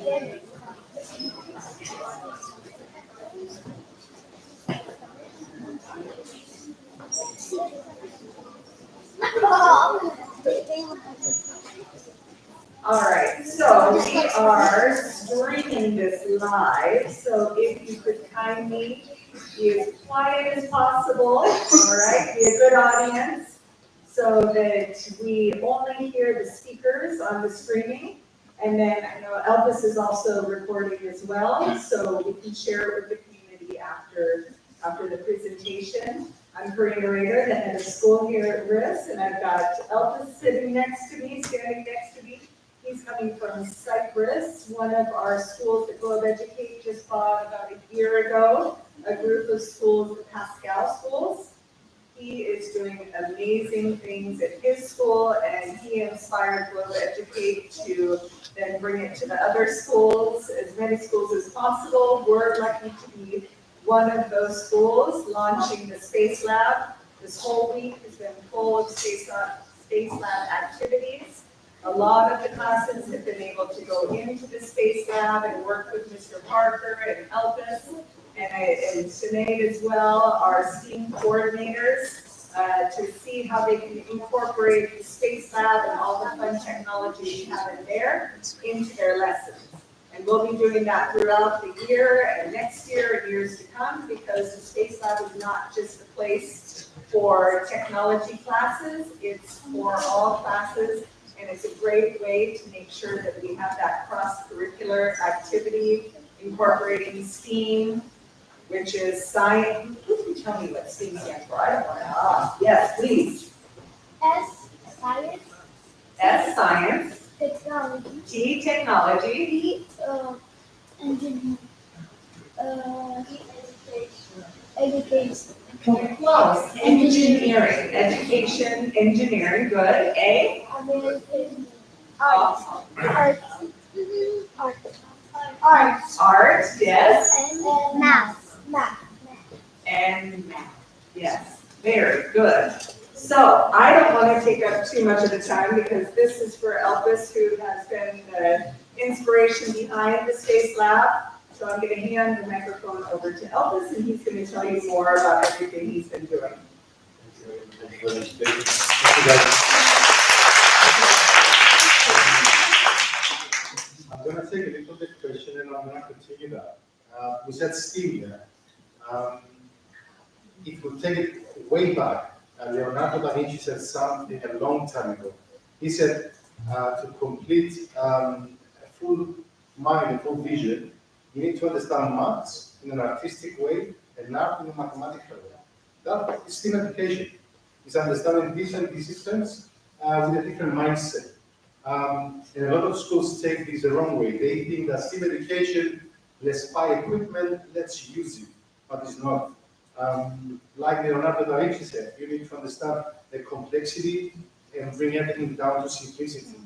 All right, so we are streaming this live, so if you could kindly be as quiet as possible, all right, be a good audience, so that we only hear the speakers on the streaming. And then I know Elpis is also recording as well, so we can share it with the community after the presentation. I'm Karina Rader, the head of school here at RIS, and I've got Elpis sitting next to me, standing next to me. He's coming from Cyprus, one of our schools that Globeducate just bought about a year ago, a group of schools, the Pascal schools. He is doing amazing things at his school, and he inspired Globeducate to then bring it to the other schools, as many schools as possible. We're lucky to be one of those schools launching the Space Lab. This whole week has been full of Space Lab activities. A lot of the classes have been able to go into the Space Lab and work with Mr. Parker and Elpis and Sinead as well, our STEAM coordinators, to see how they can incorporate the Space Lab and all the fun technology we have in there into their lessons. And we'll be doing that throughout the year and next year and years to come, because the Space Lab is not just a place for technology classes, it's for all classes. And it's a great way to make sure that we have that cross-curricular activity incorporating STEAM, which is science. Who can tell me what STEAM stands for? I don't want to. Yes, please. S, science. S, science. Technology. T, technology. E, engineering. Education. Close. Engineering. Education, engineering. Good. A. Art. Art. Art. Art. Art. Yes. And math. Math. And math. Yes. Very good. So I don't want to take up too much of the time, because this is for Elpis, who has been the inspiration behind the Space Lab. So I'm going to hand the microphone over to Elpis, and he's going to tell you more about everything he's been doing. Thank you very much, David. Thank you, guys. I'm going to take a little bit question, and I'm going to continue that. We said STEAM there. If we take it way back, Leonardo da Vinci said something a long time ago. He said to complete a full mind, a full vision, you need to understand maths in an artistic way and art in a mathematical way. That is STEAM education. It's understanding different disciplines with a different mindset. And a lot of schools take this the wrong way. They think that STEAM education, let's buy equipment, let's use it. But it's not. Like Leonardo da Vinci said, you need to understand the complexity and bring everything down to simplicity.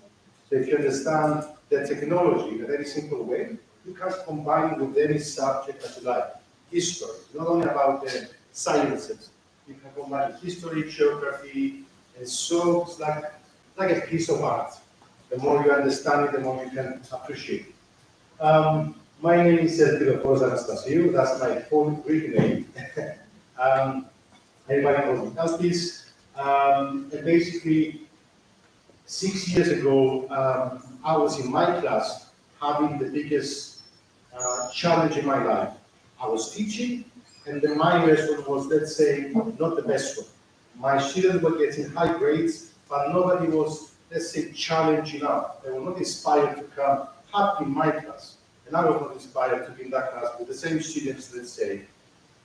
So if you understand the technology in a very simple way, you can combine it with any subject that you like. History, not only about the sciences. You can combine history, geography, and so it's like a piece of art. The more you understand it, the more you can appreciate it. My name is Elpis Anastasiou. That's my full Greek name. Everybody calls me Elpis. And basically, 6 years ago, I was in my class having the biggest challenge in my life. I was teaching, and the my lesson was, let's say, not the best one. My students were getting high grades, but nobody was, let's say, challenged enough. They were not inspired to come happy in my class. And I was not inspired to be in that class with the same students, let's say,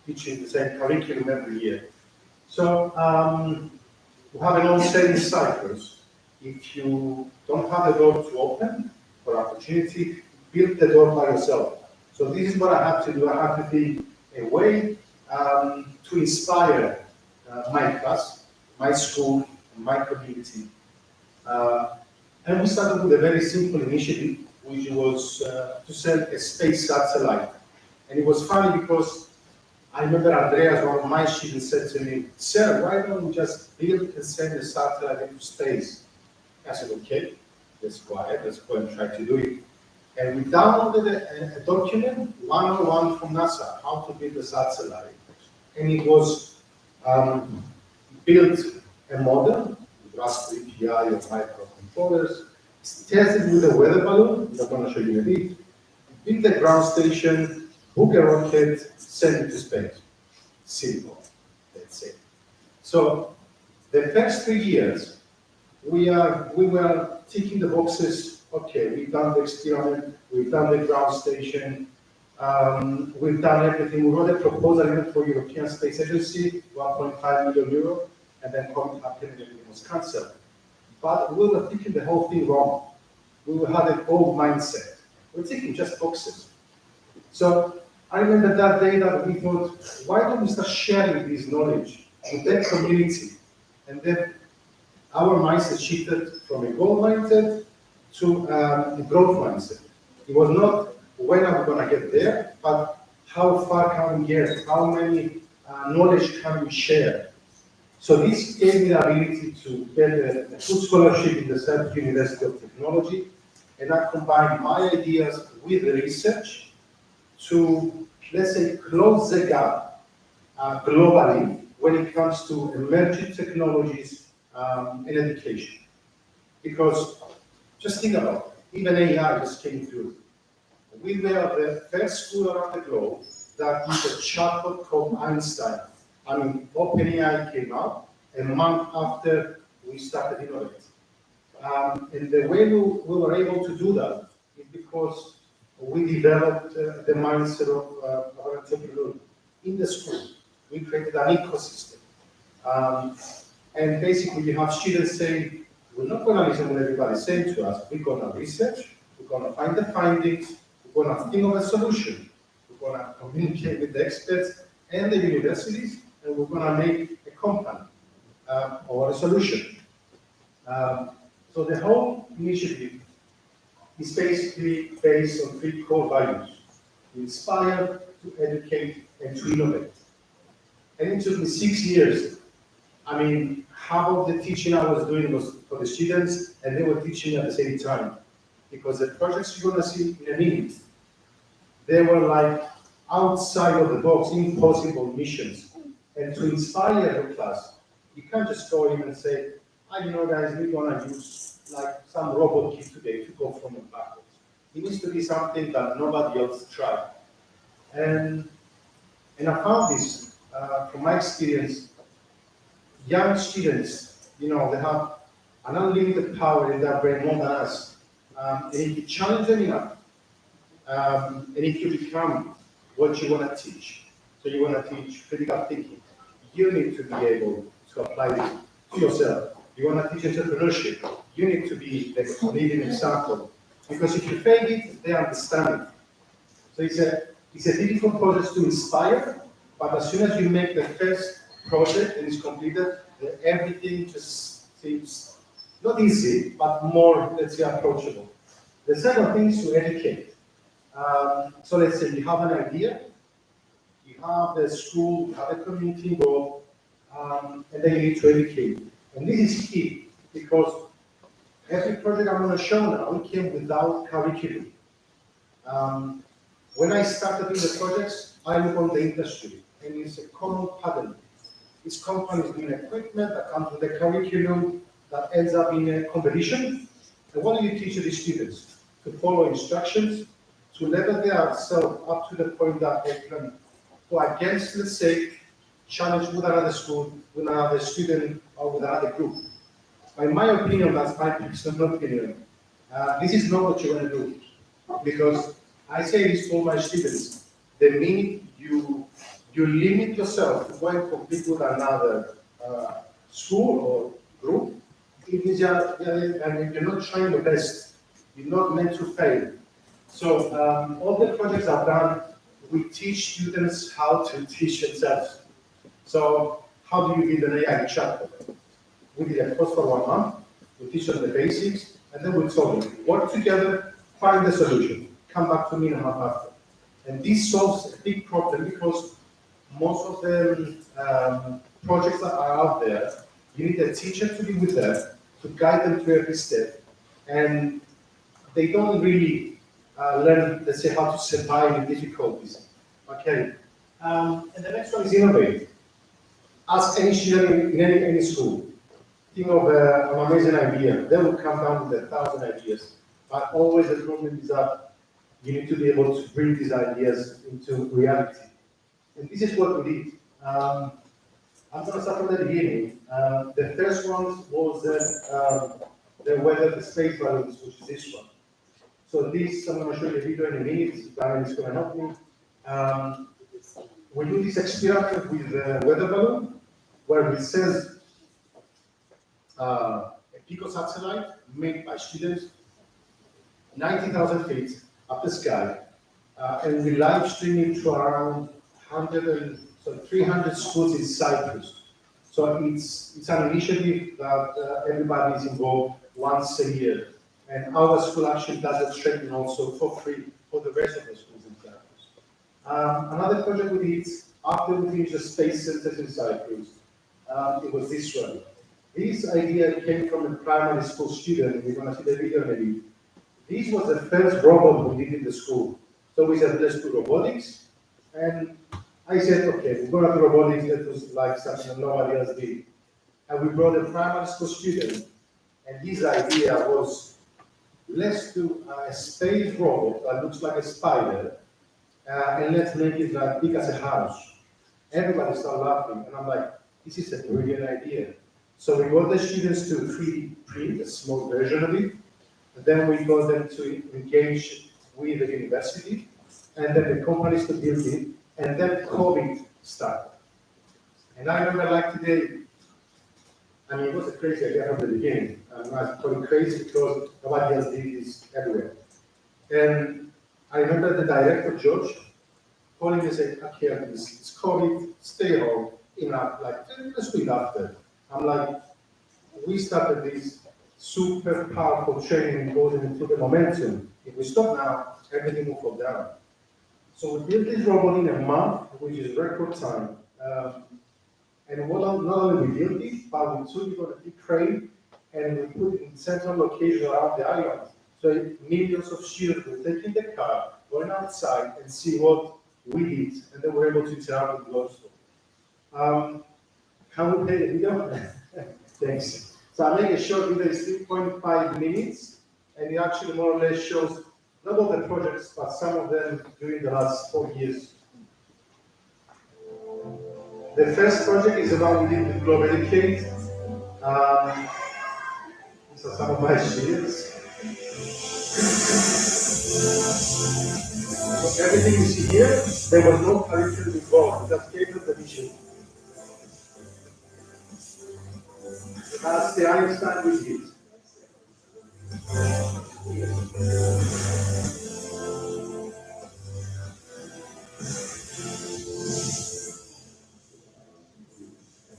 teaching the same curriculum every year. So we have an old saying in Cyprus: if you don't have the door to open for opportunity, build the door by yourself. So this is what I have to do. I have to be a way to inspire my class, my school, my community. And we started with a very simple initiative, which was to send a space satellite. And it was funny because I remember Andreas, one of my students, said to me, "Sir, why don't we just build and send a satellite into space?" I said, "Okay, let's go ahead, let's go and try to do it." And we downloaded a document, 101 from NASA, how to build a satellite. And it was built a model with Raspberry Pi or microcontrollers, tested with a weather balloon, which I'm going to show you in a bit, build a ground station, book a rocket, send it to space. Simple, let's say. So the first 3 years, we were ticking the boxes. Okay, we've done the experiment, we've done the ground station, we've done everything. We wrote a proposal even for European Space Agency, 1.5 million euro, and then COVID happened and everything was cancelled. But we were thinking the whole thing wrong. We had an old mindset. We're ticking just boxes. So I remember that day that we thought, why don't we start sharing this knowledge with that community? And then our mindset shifted from a goal mindset to a growth mindset. It was not when are we going to get there, but how far can we get? How many knowledge can we share? So this gave me the ability to get a full scholarship in the Self University of Technology, and I combined my ideas with the research to, let's say, close the gap globally when it comes to emerging technologies in education. Because just think about it, even AI just came through. We were the first school around the globe that used a chatbot called Einstein. I mean, OpenAI came out a month after we started innovating. And the way we were able to do that is because we developed the mindset of our entrepreneur in the school. We created an ecosystem. And basically, you have students saying, we're not going to listen to what everybody's saying to us. We're going to research, we're going to find the findings, we're going to think of a solution, we're going to communicate with the experts and the universities, and we're going to make a company or a solution. So the whole initiative is basically based on 3 core values: to inspire, to educate, and to innovate. And it took me 6 years. I mean, half of the teaching I was doing was for the students, and they were teaching at the same time. Because the projects you're going to see in a minute, they were like outside of the box, impossible missions. And to inspire the class, you can't just go in and say, you know, guys, we're going to use like some robot kit today to go from and backwards. It needs to be something that nobody else tried. And I found this from my experience. Young students, you know, they have an unlimited power in their brain more than us. And if you challenge them enough, and if you become what you want to teach, so you want to teach critical thinking, you need to be able to apply this to yourself. You want to teach entrepreneurship, you need to be the leading example. Because if you fail it, they understand it. So it's a difficult process to inspire, but as soon as you make the first project and it's completed, everything just seems not easy, but more, let's say, approachable. The second thing is to educate. So let's say you have an idea, you have the school, you have the community involved, and then you need to educate. And this is key, because every project I'm going to show now came without curriculum. When I started doing the projects, I look on the industry, and it's a common pattern. It's companies doing equipment that comes with a curriculum that ends up in a competition. And what do you teach the students? To follow instructions, to level themselves up to the point that they can go against, let's say, challenge with another school, with another student, or with another group. In my opinion, that's my personal opinion, this is not what you want to do. Because I say this to all my students, the minute you limit yourself to go and compete with another school or group, it means you're not trying your best. You're not meant to fail. So all the projects I've done, we teach students how to teach themselves. So how do you build an AI chatbot? We did a course for 1 month. We teach them the basics, and then we solve it. Work together, find the solution. Come back to me in a month after. And this solves a big problem, because most of the projects that are out there, you need a teacher to be with them, to guide them through every step. And they don't really learn, let's say, how to survive in difficulties. Okay. And the next one is innovate. Ask any student in any school. Think of an amazing idea. They will come down with 1,000 ideas. But always the problem is that you need to be able to bring these ideas into reality. And this is what we did. I'm going to start from the beginning. The first one was the weather, the space balloons, which is this one. So this, I'm going to show you a video in a minute. Darren is going to help me. We do this experiment with the weather balloon, where we send a Pico satellite made by students, 90,000 feet up the sky, and we live stream it to around 300 schools in Cyprus. So it's an initiative that everybody is involved once a year. And our school actually does a training also for free for the rest of the schools in Cyprus. Another project we did after we finished the space centers in Cyprus, it was this one. This idea came from a primary school student. We're going to see the video maybe. This was the first robot we did in the school. So we said, let's do robotics. And I said, okay, we're going to do robotics. That was like something that nobody else did. And we brought a primary school student. And his idea was, let's do a space robot that looks like a spider. And let's make it like big as a house. Everybody started laughing. And I'm like, this is a brilliant idea. So we got the students to 3D print a small version of it. And then we got them to engage with the university, and then the companies to build it, and then COVID started. And I remember like today, I mean, it was a crazy idea from the beginning. I call it crazy because nobody else did this everywhere. And I remember the director, George, calling me and saying, okay, it's COVID, stay home, enough, like, let's do it after. I'm like, we started this super powerful training and goes into the momentum. If we stop now, everything will fall down. So we built this robot in a month, which is record time. And not only we built it, but we took it on a big crane and we put it in central location around the island. So millions of students will take in the car, going outside and see what we did, and then we're able to interact with Globeducate. Can we play the video? Thanks. So I make a short video, it's 3.5 minutes, and it actually more or less shows not all the projects, but some of them during the last 4 years. The first project is about we did with Globeducate. These are some of my students. So everything you see here, there was no curriculum involved, we just gave them the mission. That's the Einstein we did.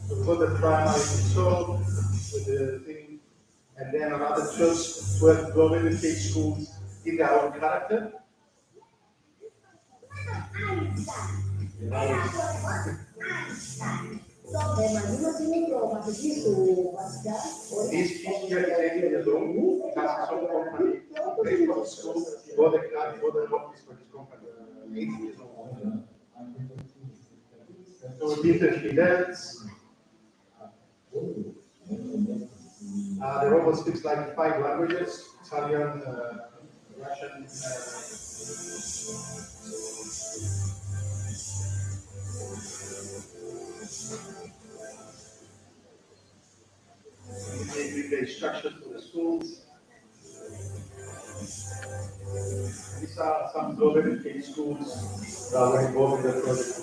So we got the primary control with the thing, and then another 12 Globeducate schools in their own character. These people here is in the room, has some company, they for the school, for the car, for the office for this company. 80 years old. So we did the events. The robot speaks like 5 languages: Italian, Russian. We make instructions for the schools. These are some Globeducate schools that were involved in the project.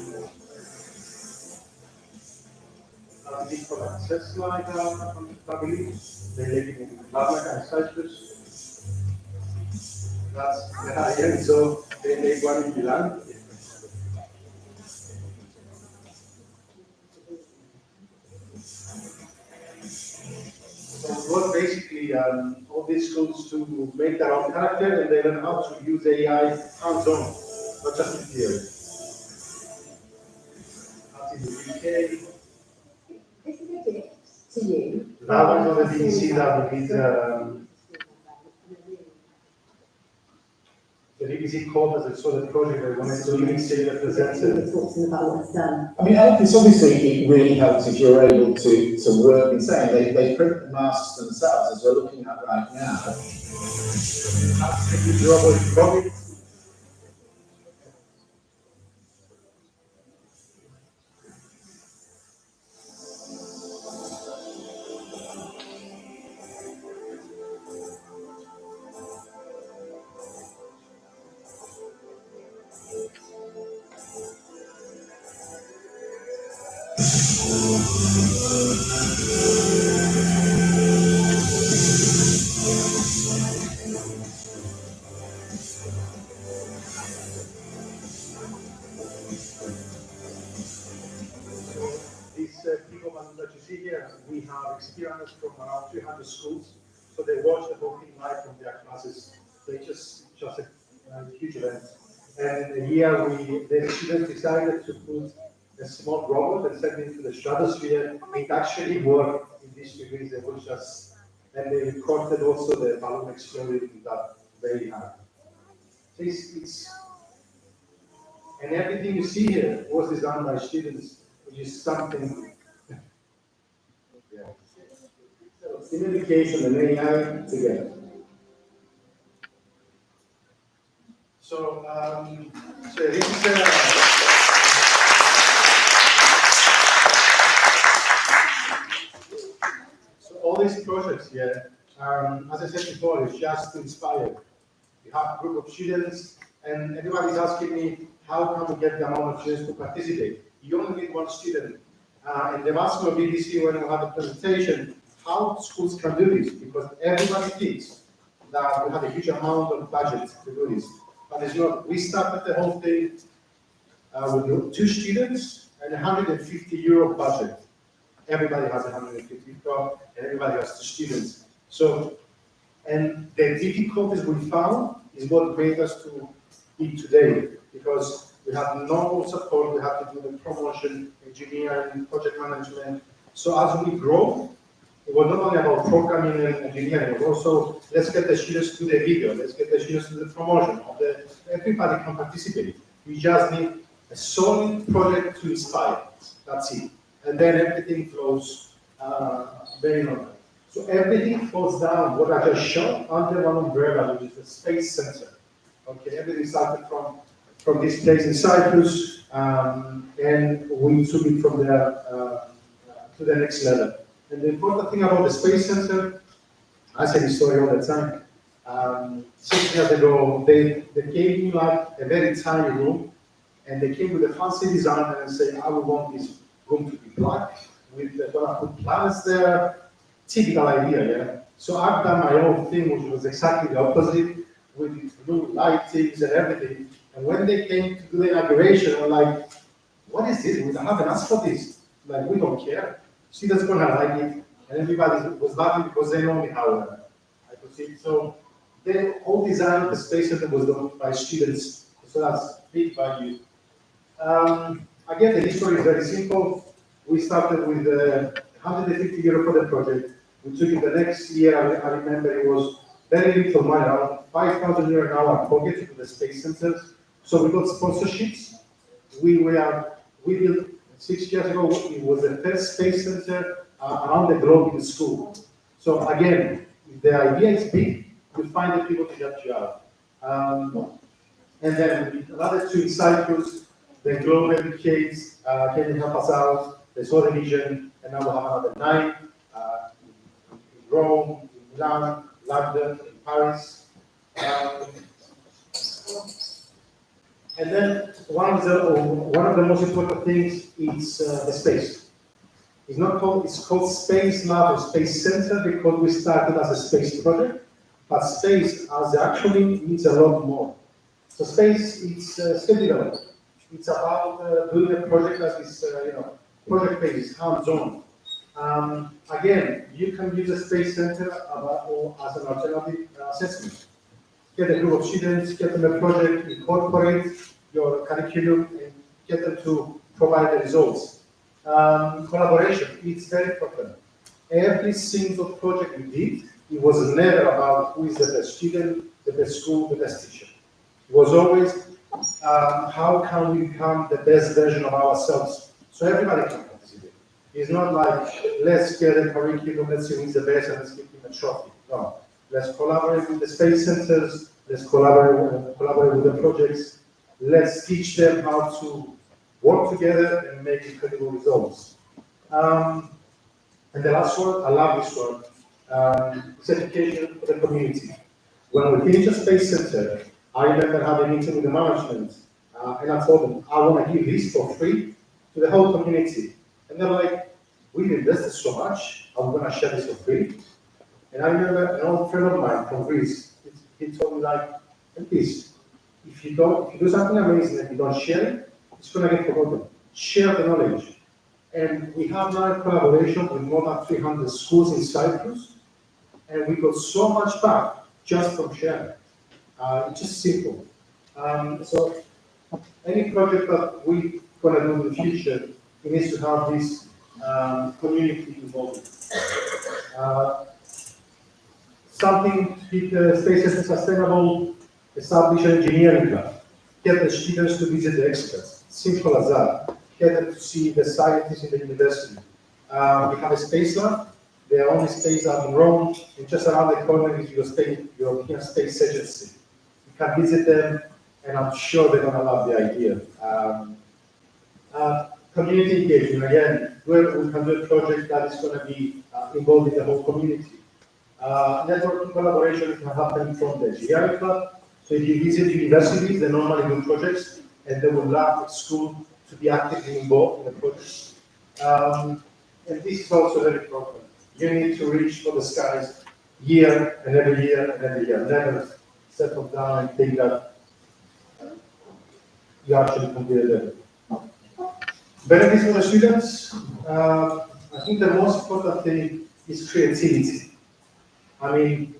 These for access like family, they live in Larnaca and Cyprus. That's the high end, so they make one in Milan. So it was basically all these schools to make their own character, and they learn how to use AI hands-on, not just in theory. That's in the UK. That one's on the BBC that we did. the BBC called us and saw the project, they wanted to really see the presenter. Talking about what's done. I mean, Elpis, obviously, it really helps if you're able to work in saying they print the masks themselves, as we're looking at right now. Absolutely, robot. These people that you see here, we have experience from around 300 schools, so they watch the whole thing live from their classes. They just a huge event. And here the students decided to put a small robot and send it into the stratosphere. It actually worked in these degrees. They was just, and they recorded also the balloon exploding that very high. So and everything you see here was designed by students, which is something. Yeah. So, communication and AI together. So this is so all these projects here, as I said before, is just to inspire. You have a group of students, and everybody's asking me, how can we get the amount of students to participate? You only need one student. And they've asked me BBC when we have a presentation, how schools can do this, because everybody thinks that we have a huge amount of budget to do this. But it's not. We started the whole thing with 2 students and €150 budget. Everybody has 150 and everybody has 2 students. So, and the difficulties we found is what made us to be today, because we have no support. We have to do the promotion, engineering, project management. So as we grow, it was not only about programming and engineering, it was also, let's get the students to the video, let's get the students to the promotion. Everybody can participate. We just need a solid project to inspire. That's it. And then everything flows very normally. So everything falls down, what I just showed, under one umbrella, which is the Space Center. Okay, everything started from this place in Cyprus, and we took it from there to the next level. And the important thing about the Space Center, I say this story all the time. 6 years ago, they gave me like a very tiny room, and they came with a fancy design and said, I would want this room to be black, with gonna put planets there. Typical idea, yeah. So I've done my own thing, which was exactly the opposite, with these blue lightings and everything. And when they came to do the inauguration, I'm like, what is this? We don't have an ask for this. Like, we don't care. Students gonna like it, and everybody was laughing because they know me how I could see it. So the whole design of the Space Center was done by students, so that's big value. Again, the history is very simple. We started with €150 for the project. We took it the next year. I remember it was very little money, around €5,000 in our pocket to the Space Center. So we got sponsorships. We built 6 years ago. It was the first Space Center around the globe in the school. So again, if the idea is big, you find the people to help you out. And then another 2 in Cyprus, the Globeducate can help us out. The Southern region, and now we'll have another 9 in Rome, in Milan, London, in Paris. And then one of the most important things is the space. It's called Space Lab or Space Center because we started as a space project, but space as actually means a lot more. So space, it's skill development. It's about doing a project that is, project-based, hands-on. Again, you can use a Space Center as an alternative assessment. Get a group of students, get them a project, incorporate your curriculum, and get them to provide the results. Collaboration, it's very important. Every single project we did, it was never about who is the best student, the best school, the best teacher. It was always how can we become the best version of ourselves so everybody can participate. It's not like, let's get a curriculum, let's see who's the best and let's give him a trophy. No, let's collaborate with the space centers, let's collaborate with the projects, let's teach them how to work together and make incredible results. And the last one, I love this one, is education for the community. When we finish a space center, I remember having a meeting with the management, and I told them, I want to give this for free to the whole community. And they're like, we've invested so much, I'm going to share this for free. And I remember an old friend of mine from RIS, he told me like, Elpis, if you do something amazing and you don't share it, it's going to get forgotten. Share the knowledge. And we have now a collaboration with more than 300 schools in Cyprus, and we got so much back just from sharing. It's just simple. So any project that we're going to do in the future, it needs to have this community involved. Something to keep the spaces sustainable, establish an engineering lab, get the students to visit the experts. Simple as that. Get them to see the scientists in the university. We have a space lab. The only space lab in Rome, and just around the corner is European Space Agency. You can visit them, and I'm sure they're going to love the idea. Community engagement, again, we can do a project that is going to be involving the whole community. Networking collaboration can happen from the HiAi club. So if you visit universities, they normally do projects, and they would love the school to be actively involved in the project. And this is also very important. You need to reach for the skies year and every year and every year. Never settle down and think that you actually completed it. Benefits for the students. I think the most important thing is creativity. I mean,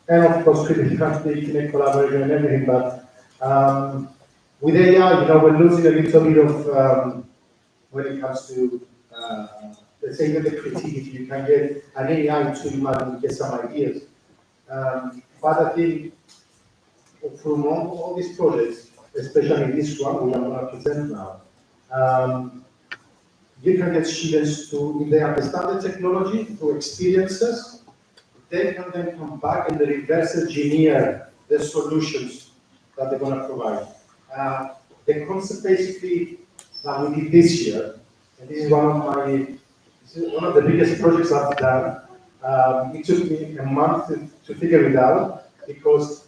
and of course, creativity, collaboration and everything, but with AI, we're losing a little bit of when it comes to, let's say, the creativity. You can get an AI to imagine and get some ideas. But I think from all these projects, especially this one, which I'm going to present now, you can get students to, if they understand the technology through experiences, they can then come back and reverse engineer the solutions that they're going to provide. The concept basically that we did this year, and this is one of the biggest projects I've done. It took me a month to figure it out, because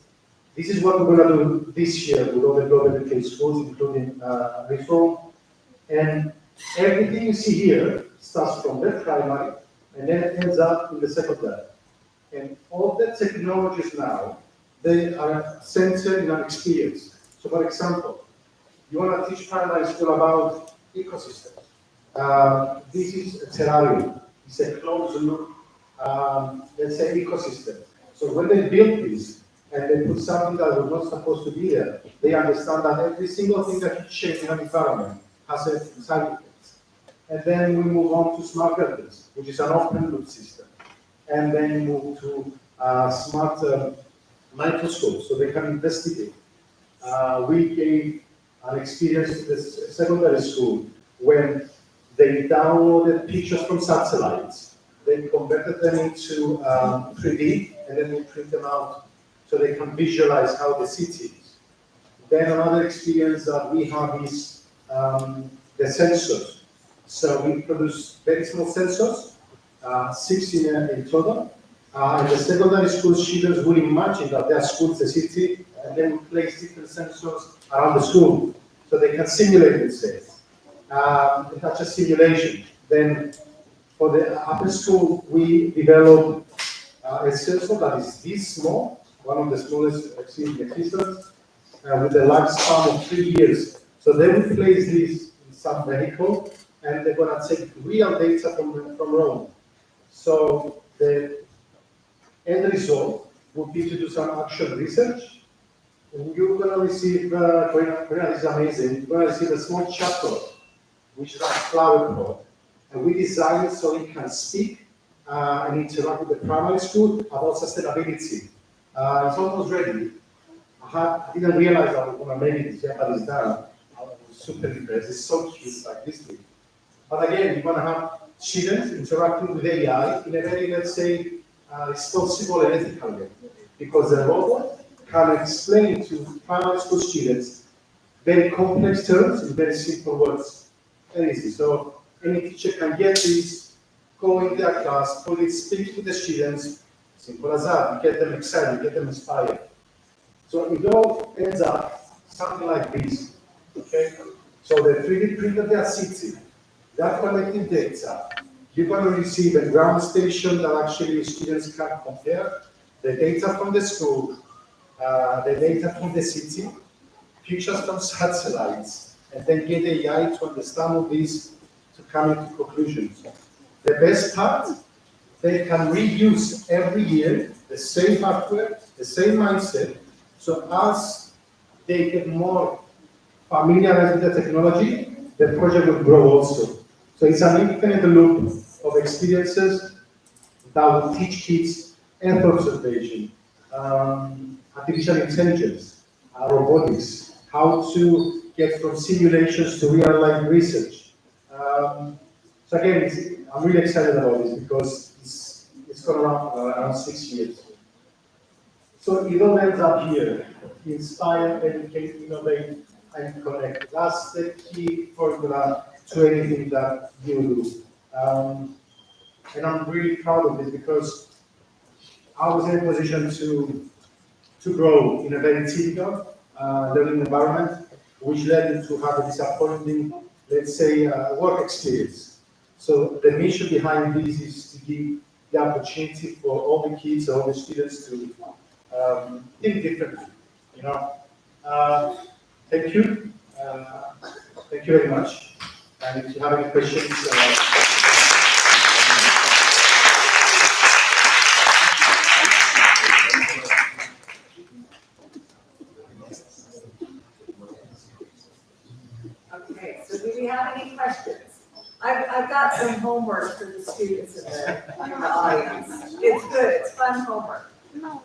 this is what we're going to do this year with all the Globeducate schools, including RIS Rome. And everything you see here starts from the primary and then ends up in the secondary. And all the technologies now, they are centered in an experience. So for example, you want to teach primary school about ecosystems. This is a terrarium. It's a closed loop, let's say, ecosystem. So when they build this and they put something that was not supposed to be there, they understand that every single thing that you change in an environment has a side effect. And then we move on to smart gardens, which is an open loop system. And then move to smart microscopes, so they can investigate. We gave an experience to the secondary school when they downloaded pictures from satellites. They converted them into 3D, and then we print them out so they can visualize how the city is. Then another experience that we have is the sensors. So we produce very small sensors, 16 in total. And the secondary school students will imagine that their school is a city, and then we place different sensors around the school so they can simulate it, say. That's a simulation. Then for the upper school, we developed a sensor that is this small, one of the smallest in existence, with a lifespan of 3 years. So they will place this in some vehicle, and they're going to take real data from Rome. So the end result would be to do some actual research. And you're going to receive, this is amazing, you're going to receive a small chatbot, which is a flower pot. And we designed it so it can speak and interact with the primary school about sustainability. It's almost ready. I didn't realize I was going to make it. Japanese done. I was super impressed. It's so cute, like this thing. But again, you're going to have students interacting with AI in a very, let's say, responsible and ethical way. Because the robot can explain to primary school students very complex terms in very simple words. Very easy. So any teacher can get this, go in their class, put it, speak to the students. Simple as that. You get them excited, you get them inspired. So it all ends up something like this. Okay? So the 3D printer, they are sitting, they are collecting data. You're going to receive a ground station that actually students can compare the data from the school, the data from the city, pictures from satellites, and then get AI to understand all this to come into conclusions. The best part, they can reuse every year the same hardware, the same mindset. So as they get more familiarized with the technology, the project will grow also. So it's an infinite loop of experiences that will teach kids earth observation, artificial intelligence, robotics, how to get from simulations to real life research. So again, I'm really excited about this because it's going to run for around 6 years. So it all ends up here: inspire, educate, innovate, and connect. That's the key formula to anything that you do. And I'm really proud of this because I was in a position to grow in a very typical learning environment, which led me to have a disappointing, let's say, work experience. So the mission behind this is to give the opportunity for all the kids, all the students to think differently. You know, thank you, thank you very much. And if you have any questions. Okay, so do we have any questions? I've got some homework for the students in the audience. It's good, it's fun homework.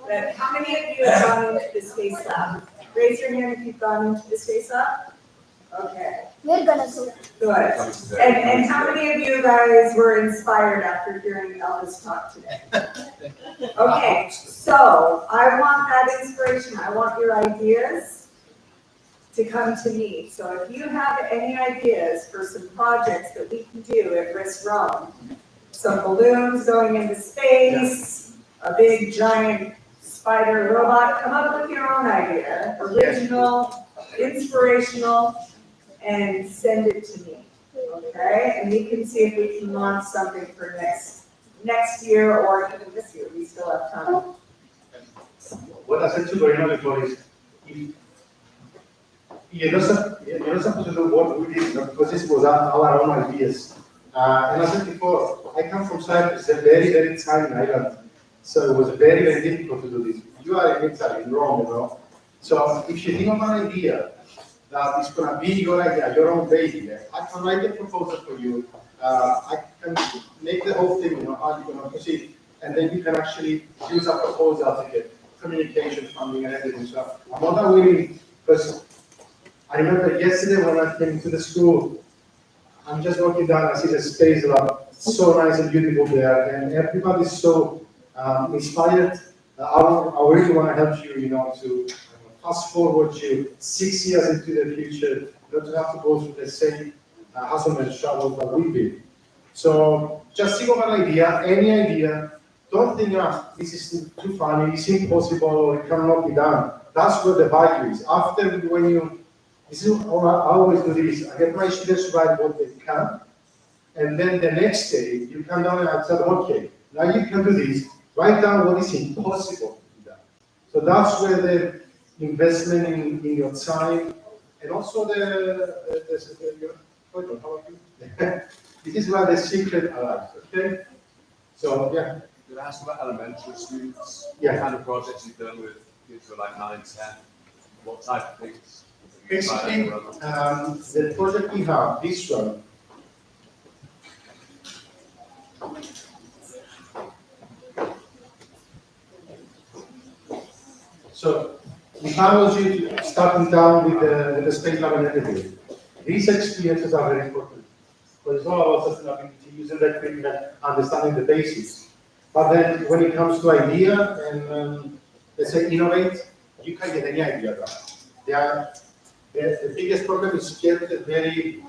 But how many of you have gone into the Space Lab? Raise your hand if you've gone into the Space Lab. Okay, We're gonna go. good. And how many of you guys were inspired after hearing Elpis talk today? Okay, so I want that inspiration. I want your ideas to come to me. So if you have any ideas for some projects that we can do at RIS Rome, some balloons going into space, a big giant spider robot, come up with your own idea, original, inspirational, and send it to me, okay? And we can see if we can launch something for next year or even this year. We still have time. What I said to Gorina before is, you're not supposed to do what we did, because this was our own ideas. And I said before, I come from Cyprus, a very, very tiny island. So it was very, very difficult to do this. You are in Italy, in Rome, you know. So if you think of an idea that is going to be your idea, your own baby, I can write a proposal for you. I can make the whole thing, you know, how you're going to proceed. And then you can actually use a proposal to get communication, funding, and everything. So I'm not that willing, because I remember yesterday when I came to the school, I'm just walking down, I see the Space Lab, so nice and beautiful there, and everybody's so inspired. I really want to help you, you know, to fast forward you 6 years into the future, not to have to go through the same hustle and struggle that we've been. So just think of an idea, any idea. Don't think, this is too funny, it's impossible, or it cannot be done. That's where the value is. After, when you, this is how I always do this. I get my students to write what they can, and then the next day you come down and I tell them, okay, now you can do this. Write down what is impossible to be done. So that's where the investment in your time and also how about you? This is where the secret lies. Okay. So yeah. Could I ask about elementary students? Yeah. What kind of projects you've done with kids who are like 9, 10? What type of things? Basically, the project we have, this one, so we if I was you starting down with the space lab and everything, these experiences are very important. Because it's not about sustainability, using the equipment, understanding the basics. But then when it comes to idea and let's say innovate, you can get any idea done. The biggest problem is get a very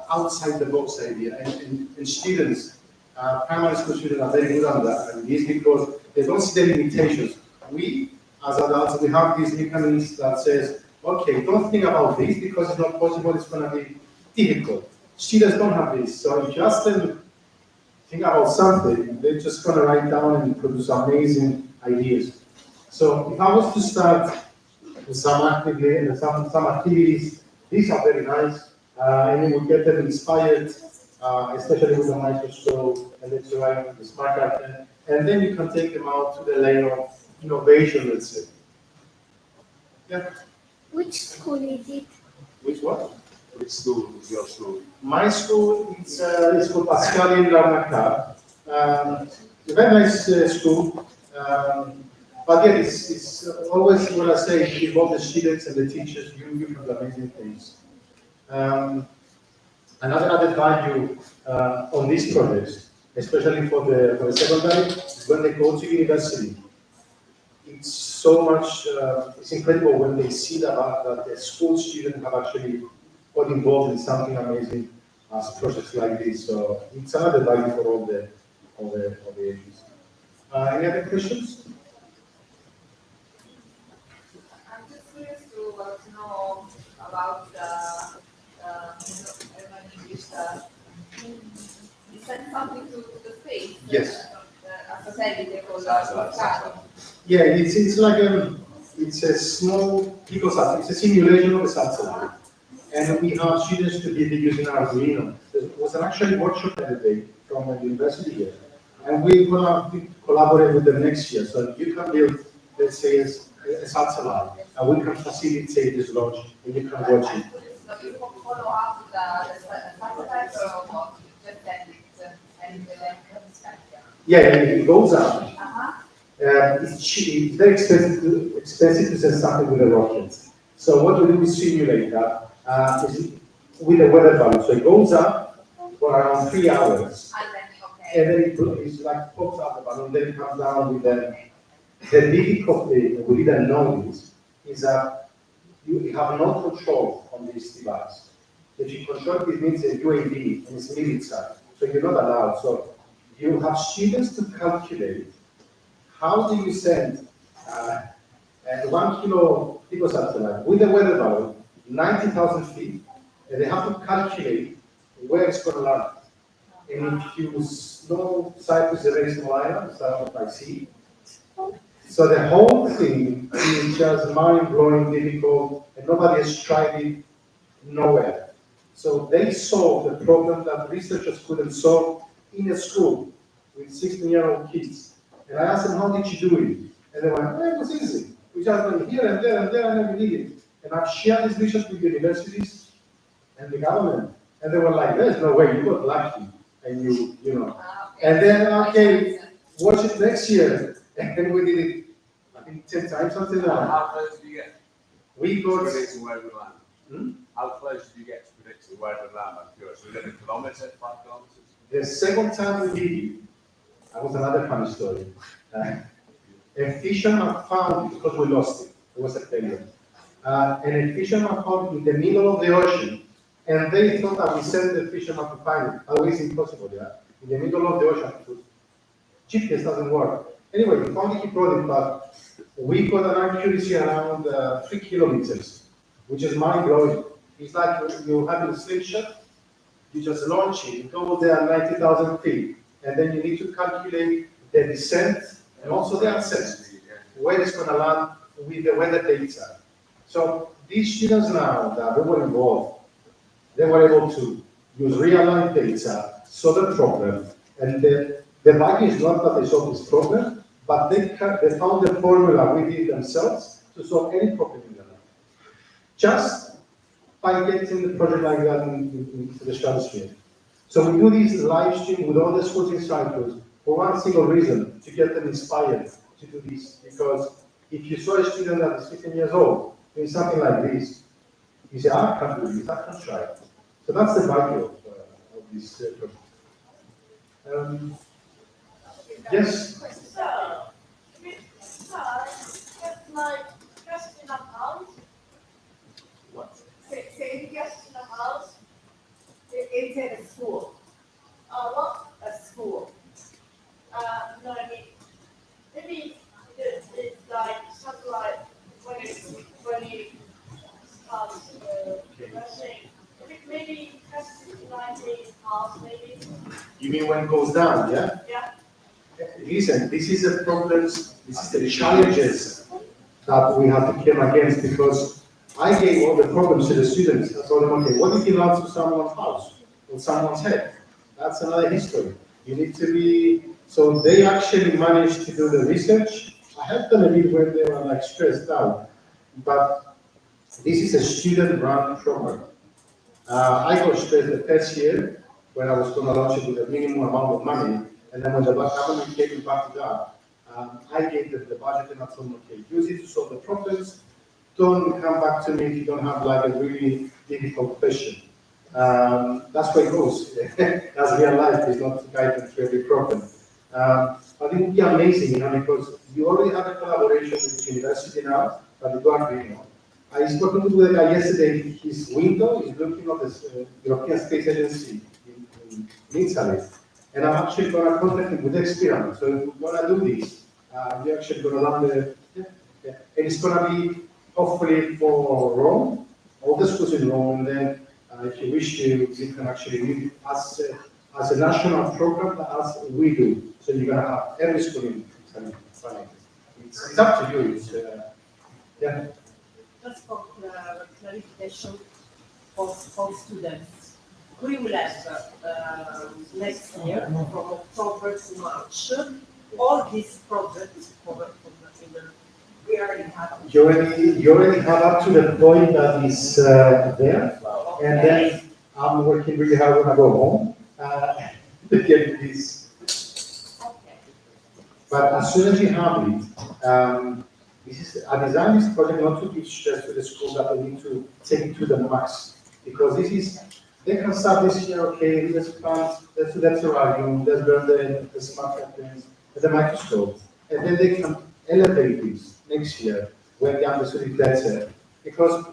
outside the box idea, and students, primary school students are very good on that, and this because they don't see the limitations. We, as adults, we have these mechanisms that says, okay, don't think about this because it's not possible, it's going to be difficult. Students don't have this, so if you ask them think about something, they're just going to write down and produce amazing ideas. So if I was to start with some activities, these are very nice, and you will get them inspired, especially with the microscope and the smart card, and then you can take them out to the layer of innovation, let's say. Yeah. Which school is it? Which one? Which school is your school? My school is called Pascali Larnaca. It's a very nice school. But yeah, it's always what I say, involve the students and the teachers, you have amazing things. Another added value on these projects, especially for the secondary, when they go to university, it's so much, it's incredible when they see that the school students have actually got involved in something amazing as projects like this. So it's another value for all the ages. Any other questions? I'm just curious to know about you sent something to the space. Yes. As a satellite called Yeah, it's like it's a small picosat. It's a simulation of a satellite, and we have students to be using Arduino. There was an actually workshop the other day from a university here, and we're gonna collaborate with them next year. So you can build, let's say, a satellite, and we can facilitate this launch, and you can watch it. So you follow up the satellite or what? Just send it and then Yeah, it goes up. Uh-huh. It's cheap, it's very expensive to send something with a rocket. So what we do is simulate that is with a weather balloon. So it goes up for around 3 hours, And then, okay. and then it's like pops out the balloon, then it comes down with the difficulty, we didn't know this, is that you have no control on this device. If you control it, it means a UAV and it's military, so you're not allowed. So you have students to calculate how do you send 1 kilo satellite with a weather balloon, 90,000 feet, and they have to calculate where it's going to land. And if you know Cyprus is a very small island, surrounded by sea, so the whole thing is just mind-blowing, difficult, and nobody has tried it nowhere. So they solved the problem that researchers couldn't solve in a school with 16-year-old kids. And I asked them, how did you do it? And they went, it was easy. We just went here and there and there, and then we did it. And I've shared these visions with universities and the government. And they were like, there's no way, you got lucky. And you know. And then, okay, watch it next year. And then we did it, I think 10 times, something like that. How close did you get We to got, predicting where it would land? Hmm? How close did you get to predicting where it would land? I'm curious. Was it a kilometre, 5 kilometres? the second time we did it, that was another funny story. A fisherman found, because we lost it, it was a failure. And a fisherman found in the middle of the ocean, and they thought that we sent the fisherman to find it. Otherwise, impossible, yeah? In the middle of the ocean, GPS doesn't work. Anyway, we found it, he brought it, but we got an accuracy around 3 kilometers, which is mind-blowing. It's like you have a slingshot, you just launch it, you go there 90,000 feet, and then you need to calculate the descent and also the ascent, where it's going to land with the weather data. So these students now that they were involved, they were able to use real-life data, solve the problem, and the value is not that they solved this problem, but they found the formula within themselves to solve any problem in their life. Just by getting the project like that into the stratosphere. So we do this live stream with all the schools in Cyprus for one single reason, to get them inspired to do this, because if you saw a student that is 15 years old doing something like this, you say, I can't do this, I can't try it. So that's the value of this project. Yes? So, just like just in a house, What? say just in a house, it's in a school. What a school. No, I mean, maybe it's like something like when it starts rushing. Maybe just 19 house, maybe. You mean when it goes down, yeah? Yeah. Listen, this is the problems, this is the challenges that we have to come against, because I gave all the problems to the students. I told them, okay, what if you launch to someone's house or someone's head? That's another history. You need to be, so they actually managed to do the research. I helped them a bit when they were like stressed out, but this is a student-run program. I got stressed the first year when I was going to launch it with a minimum amount of money, and then when the government came back to that, I gave them the budget and I told them, okay, use it to solve the problems. Don't come back to me if you don't have like a really difficult question. That's where it goes. As real life is not guided through every problem. But it would be amazing, you know, because you already have a collaboration with the university now, but you don't agree now. I spoke to the guy yesterday. His window is looking at the European Space Agency in Italy, and I'm actually going to contact him with the experiment. So if we're going to do this, we're actually going to run and it's going to be hopefully for Rome, all the schools in Rome, and then if you wish to, you can actually use it as a national program as we do. So you're going to have every school in Italy. It's up to you. It's, yeah. Just for clarification for students, we will have next year, from October to March, all these projects covered from the we already have. You already have up to the point that is there, and then I'm working really hard when I go home to get this. Okay. But as soon as you have it, this is I designed this project not to give stress to the schools that they need to take it to the max, because this is they can start this year. Okay, let's plant, let's do that terrarium, let's learn the smart captains, the microscope, and then they can elevate this next year when they understood it better, because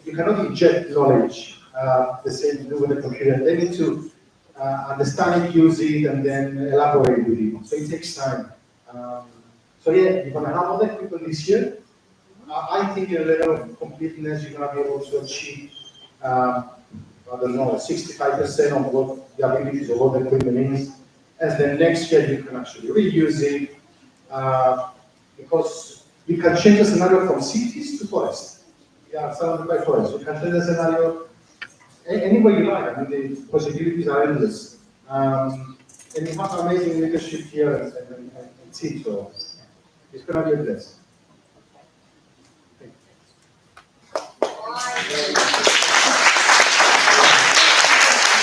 you cannot inject knowledge the same to do with the computer. They need to understand it, use it, and then elaborate with it. So it takes time. So yeah, you're gonna have all the people this year. I think a level of completeness you're gonna be able to achieve. I don't know, 65% of what the abilities of what the equipment is, and then next year you can actually reuse it. Because you can change the scenario from cities to forest. Yeah, surrounded by forest. You can change the scenario any way you like. I mean, the possibilities are endless. And you have amazing leadership here and team, so it's going to be a blessing.